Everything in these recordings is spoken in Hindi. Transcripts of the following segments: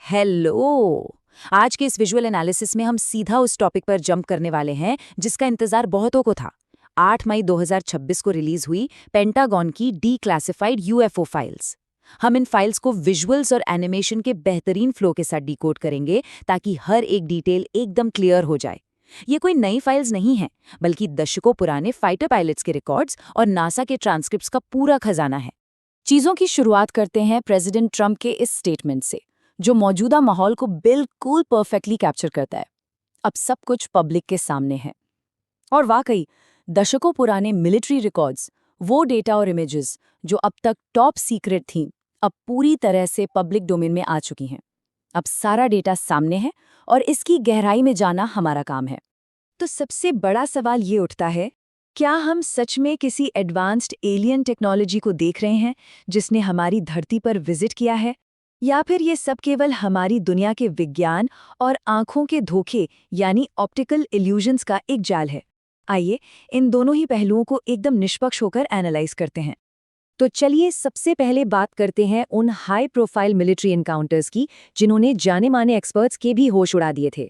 हेलो। आज के इस विजुअल एनालिसिस में हम सीधा उस टॉपिक पर जंप करने वाले हैं जिसका इंतजार बहुतों को था। 8 मई 2026 को रिलीज हुई पेंटागन की डीक्लासिफाइड यूएफओ फाइल्स। हम इन फाइल्स को विजुअल्स और एनिमेशन के बेहतरीन फ्लो के साथ डिकोड करेंगे ताकि हर एक डिटेल एकदम क्लियर हो जाए। ये कोई नई फाइल्स नहीं हैं, बल्कि दशकों पुराने फाइटर पायलट्स के रिकॉर्ड्स और नासा के ट्रांसक्रिप्ट्स का पूरा खजाना है। चीजों की शुरुआत करते हैं प्रेसिडेंट ट्रंप के इस स्टेटमेंट से, जो मौजूदा माहौल को बिल्कुल परफेक्टली कैप्चर करता है। अब सब कुछ पब्लिक के सामने है और वाकई दशकों पुराने मिलिट्री रिकॉर्ड्स, वो डेटा और इमेजेस जो अब तक टॉप सीक्रेट थीं, अब पूरी तरह से पब्लिक डोमेन में आ चुकी हैं। अब सारा डेटा सामने है और इसकी गहराई में जाना हमारा काम है। तो सबसे बड़ा सवाल ये उठता है, क्या हम सच में किसी एडवांस्ड एलियन टेक्नोलॉजी को देख रहे हैं जिसने हमारी धरती पर विजिट किया है, या फिर ये सब केवल हमारी दुनिया के विज्ञान और आंखों के धोखे यानी ऑप्टिकल इल्यूजन्स का एक जाल है? आइए इन दोनों ही पहलुओं को एकदम निष्पक्ष होकर एनालाइज करते हैं। तो चलिए सबसे पहले बात करते हैं उन हाई प्रोफाइल मिलिट्री एनकाउंटर्स की जिन्होंने जाने माने एक्सपर्ट्स के भी होश उड़ा दिए थे।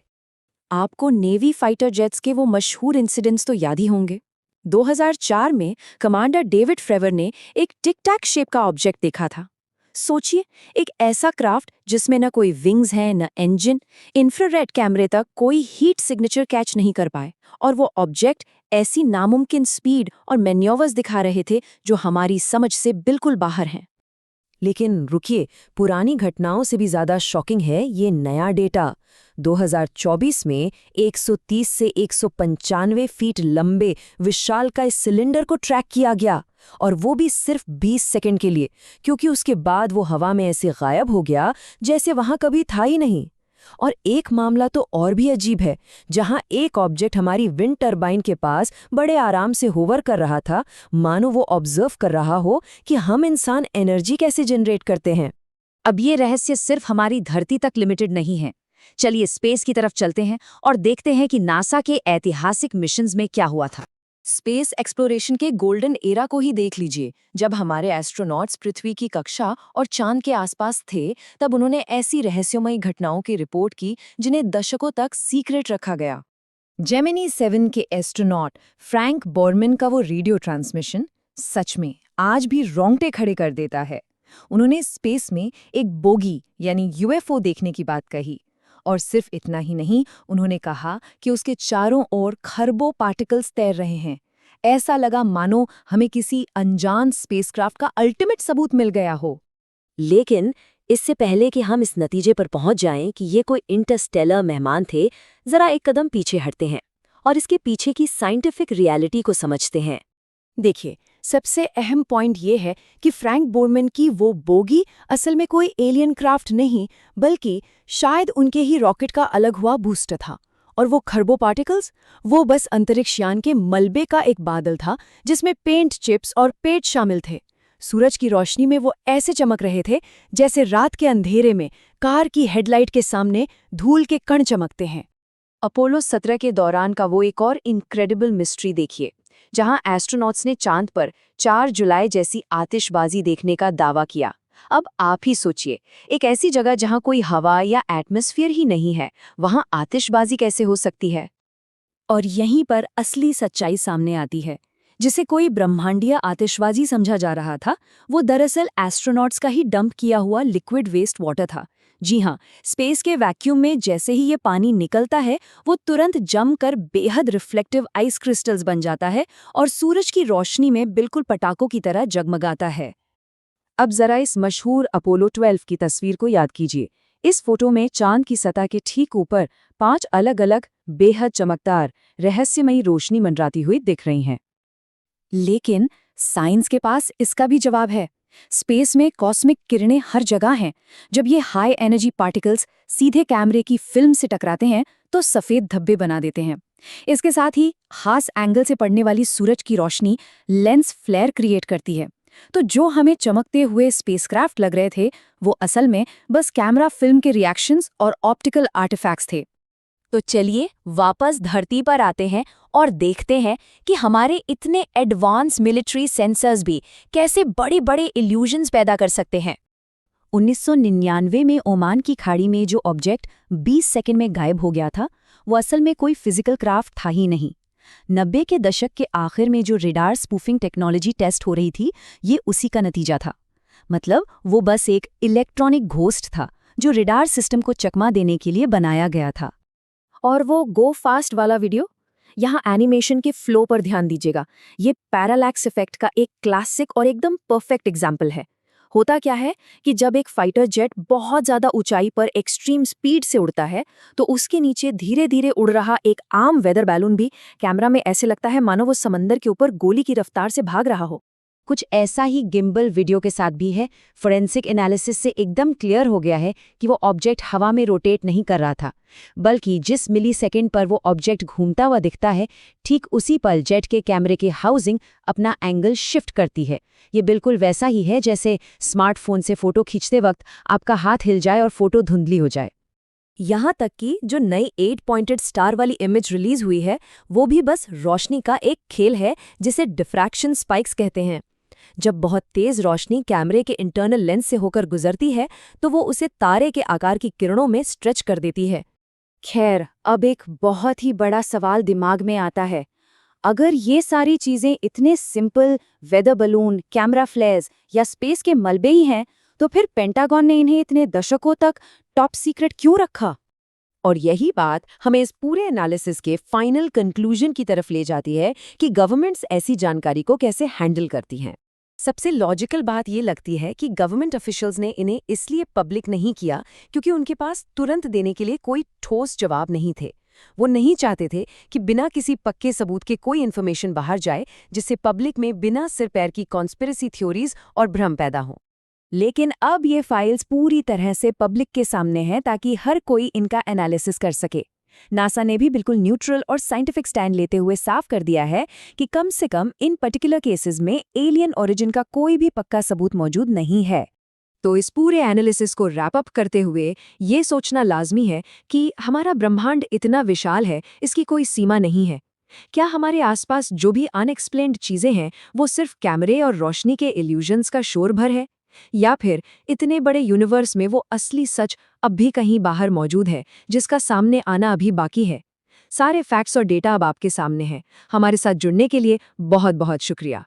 आपको नेवी फाइटर जेट्स के वो मशहूर इंसिडेंट्स तो याद ही होंगे। 2004 में कमांडर डेविड फ्रेवर ने एक टिक टैक शेप का ऑब्जेक्ट देखा था। सोचिए, एक ऐसा क्राफ्ट जिसमें न कोई विंग्स हैं न इंजन, इंफ्रारेड कैमरे तक कोई हीट सिग्नेचर कैच नहीं कर पाए, और वो ऑब्जेक्ट ऐसी नामुमकिन स्पीड और मैन्योवर्स दिखा रहे थे जो हमारी समझ से बिल्कुल बाहर हैं। लेकिन रुकिए, पुरानी घटनाओं से भी ज्यादा शॉकिंग है ये नया डेटा। 2024 में 130 से 195 फीट लंबे विशालकाय सिलेंडर को ट्रैक किया गया, और वो भी सिर्फ 20 सेकंड के लिए, क्योंकि उसके बाद वो हवा में ऐसे गायब हो गया जैसे वहां कभी था ही नहीं। और एक मामला तो और भी अजीब है, जहां एक ऑब्जेक्ट हमारी विंड टरबाइन के पास बड़े आराम से होवर कर रहा था, मानो वो ऑब्जर्व कर रहा हो कि हम इंसान एनर्जी कैसे जनरेट करते हैं। अब ये रहस्य सिर्फ हमारी धरती तक लिमिटेड नहीं है। चलिए स्पेस की तरफ चलते हैं और देखते हैं कि नासा के ऐतिहासिक मिशंस में क्या हुआ था। स्पेस एक्सप्लोरेशन के गोल्डन एरा को ही देख लीजिए। जब हमारे एस्ट्रोनॉट्स पृथ्वी की कक्षा और चांद के आसपास थे, तब उन्होंने ऐसी रहस्यमयी घटनाओं की रिपोर्ट की जिन्हें दशकों तक सीक्रेट रखा गया। जेमिनी 7 के एस्ट्रोनॉट फ्रैंक बोरमैन का वो रेडियो ट्रांसमिशन सच में आज भी रोंगटे खड़े कर देता है। उन्होंने स्पेस में एक बोगी यानी यूएफओ देखने की बात कही, और सिर्फ इतना ही नहीं, उन्होंने कहा कि उसके चारों ओर खरबों पार्टिकल्स तैर रहे हैं। ऐसा लगा मानो हमें किसी अनजान स्पेसक्राफ्ट का अल्टीमेट सबूत मिल गया हो। लेकिन इससे पहले कि हम इस नतीजे पर पहुंच जाएं कि ये कोई इंटरस्टेलर मेहमान थे, जरा एक कदम पीछे हटते हैं और इसके पीछे की साइंटिफिक रियलिटी को समझते हैं। देखिए, सबसे अहम पॉइंट ये है कि फ्रैंक बोरमैन की वो बोगी असल में कोई एलियन क्राफ्ट नहीं, बल्कि शायद उनके ही रॉकेट का अलग हुआ बूस्टर था। और वो खरबों पार्टिकल्स, वो बस अंतरिक्ष यान के मलबे का एक बादल था जिसमें पेंट चिप्स और पेट शामिल थे। सूरज की रोशनी में वो ऐसे चमक रहे थे जैसे रात के अंधेरे में कार की हेडलाइट के सामने धूल के कण चमकते हैं। अपोलो 17 के दौरान का वो एक और इनक्रेडिबल मिस्ट्री देखिए, जहां एस्ट्रोनॉट्स ने चांद पर 4 जुलाई जैसी आतिशबाजी देखने का दावा किया। अब आप ही सोचिए, एक ऐसी जगह जहां कोई हवा या एटमॉस्फेयर ही नहीं है, वहां आतिशबाजी कैसे हो सकती है? और यहीं पर असली सच्चाई सामने आती है। जिसे कोई ब्रह्मांडीय आतिशबाजी समझा जा रहा था, वो दरअसल एस्ट्रोनॉट्स का ही डंप किया हुआ लिक्विड वेस्ट वाटर था। जी हाँ, स्पेस के वैक्यूम में जैसे ही ये पानी निकलता है, वो तुरंत जमकर बेहद रिफ्लेक्टिव आइस क्रिस्टल्स बन जाता है और सूरज की रोशनी में बिल्कुल पटाखों की तरह जगमगाता है। अब जरा इस मशहूर अपोलो 12 की तस्वीर को याद कीजिए। इस फोटो में चांद की सतह के ठीक ऊपर 5 अलग अलग बेहद चमकदार रहस्यमयी रोशनी मंडराती हुई दिख रही हैं। लेकिन साइंस के पास इसका भी जवाब है। स्पेस में कॉस्मिक किरणें हर जगह हैं। जब ये हाई एनर्जी पार्टिकल्स सीधे कैमरे की फिल्म से टकराते हैं तो सफेद धब्बे बना देते हैं। इसके साथ ही खास एंगल से पड़ने वाली सूरज की रोशनी लेंस फ्लेयर क्रिएट करती है। तो जो हमें चमकते हुए स्पेसक्राफ्ट लग रहे थे, वो असल में बस कैमरा फिल्म के रिएक्शंस और ऑप्टिकल आर्टिफैक्ट्स थे। तो चलिए वापस धरती पर आते हैं और देखते हैं कि हमारे इतने एडवांस मिलिट्री सेंसर्स भी कैसे बड़े बड़े इल्यूजन्स पैदा कर सकते हैं। 1999 में ओमान की खाड़ी में जो ऑब्जेक्ट 20 सेकंड में गायब हो गया था, वो असल में कोई फिजिकल क्राफ्ट था ही नहीं। 90 के दशक के आखिर में जो रेडार स्पूफिंग टेक्नोलॉजी टेस्ट हो रही थी, ये उसी का नतीजा था। मतलब वो बस एक इलेक्ट्रॉनिक घोस्ट था जो रेडार सिस्टम को चकमा देने के लिए बनाया गया था। और वो गो फास्ट वाला वीडियो, यहाँ एनिमेशन के फ्लो पर ध्यान दीजिएगा। ये पैरालैक्स इफेक्ट का एक क्लासिक और एकदम परफेक्ट एग्जाम्पल है। होता क्या है कि जब एक फाइटर जेट बहुत ज्यादा ऊंचाई पर एक्सट्रीम स्पीड से उड़ता है, तो उसके नीचे धीरे धीरे उड़ रहा एक आम वेदर बैलून भी कैमरा में ऐसे लगता है मानो वो समंदर के ऊपर गोली की रफ्तार से भाग रहा हो। कुछ ऐसा ही गिम्बल वीडियो के साथ भी है। फोरेंसिक एनालिसिस से एकदम क्लियर हो गया है कि वो ऑब्जेक्ट हवा में रोटेट नहीं कर रहा था, बल्कि जिस मिलीसेकंड पर वो ऑब्जेक्ट घूमता हुआ दिखता है, ठीक उसी पल जेट के कैमरे की हाउसिंग अपना एंगल शिफ्ट करती है। ये बिल्कुल वैसा ही है जैसे स्मार्टफोन से फोटो खींचते वक्त आपका हाथ हिल जाए और फोटो धुंधली हो जाए। यहाँ तक कि जो नई 8 पॉइंटेड स्टार वाली इमेज रिलीज हुई है, वो भी बस रोशनी का एक खेल है जिसे डिफ्रैक्शन स्पाइक्स कहते हैं। जब बहुत तेज रोशनी कैमरे के इंटरनल लेंस से होकर गुजरती है, तो वो उसे तारे के आकार की किरणों में स्ट्रेच कर देती है। खैर, अब एक बहुत ही बड़ा सवाल दिमाग में आता है। अगर ये सारी चीजें इतने simple weather balloon, camera flares या स्पेस के मलबे ही हैं, तो फिर पेंटागन ने इन्हें इतने दशकों तक टॉप सीक्रेट क्यों रखा? और यही बात हमें इस पूरे एनालिसिस के फाइनल कंक्लूजन की तरफ ले जाती है कि गवर्नमेंट्स ऐसी जानकारी को कैसे हैंडल करती हैं। सबसे लॉजिकल बात ये लगती है कि गवर्नमेंट ऑफिशियल्स ने इन्हें इसलिए पब्लिक नहीं किया क्योंकि उनके पास तुरंत देने के लिए कोई ठोस जवाब नहीं थे। वो नहीं चाहते थे कि बिना किसी पक्के सबूत के कोई इन्फॉर्मेशन बाहर जाए, जिससे पब्लिक में बिना सिर पैर की कॉन्स्पिरेसी थ्योरीज और भ्रम पैदा हो। लेकिन अब ये फाइल्स पूरी तरह से पब्लिक के सामने हैं ताकि हर कोई इनका एनालिसिस कर सके। नासा ने भी बिल्कुल न्यूट्रल और साइंटिफिक स्टैंड लेते हुए साफ कर दिया है कि कम से कम इन पर्टिकुलर केसेस में एलियन ओरिजिन का कोई भी पक्का सबूत मौजूद नहीं है। तो इस पूरे एनालिसिस को रैप अप करते हुए ये सोचना लाजमी है कि हमारा ब्रह्मांड इतना विशाल है, इसकी कोई सीमा नहीं है। क्या हमारे आसपास जो भी अनएक्सप्लेन्ड चीजें हैं वो सिर्फ कैमरे और रोशनी के इल्यूजन्स का शोर भर है, या फिर इतने बड़े यूनिवर्स में वो असली सच अब भी कहीं बाहर मौजूद है जिसका सामने आना अभी बाकी है? सारे फैक्ट्स और डेटा अब आपके सामने हैं। हमारे साथ जुड़ने के लिए बहुत बहुत शुक्रिया।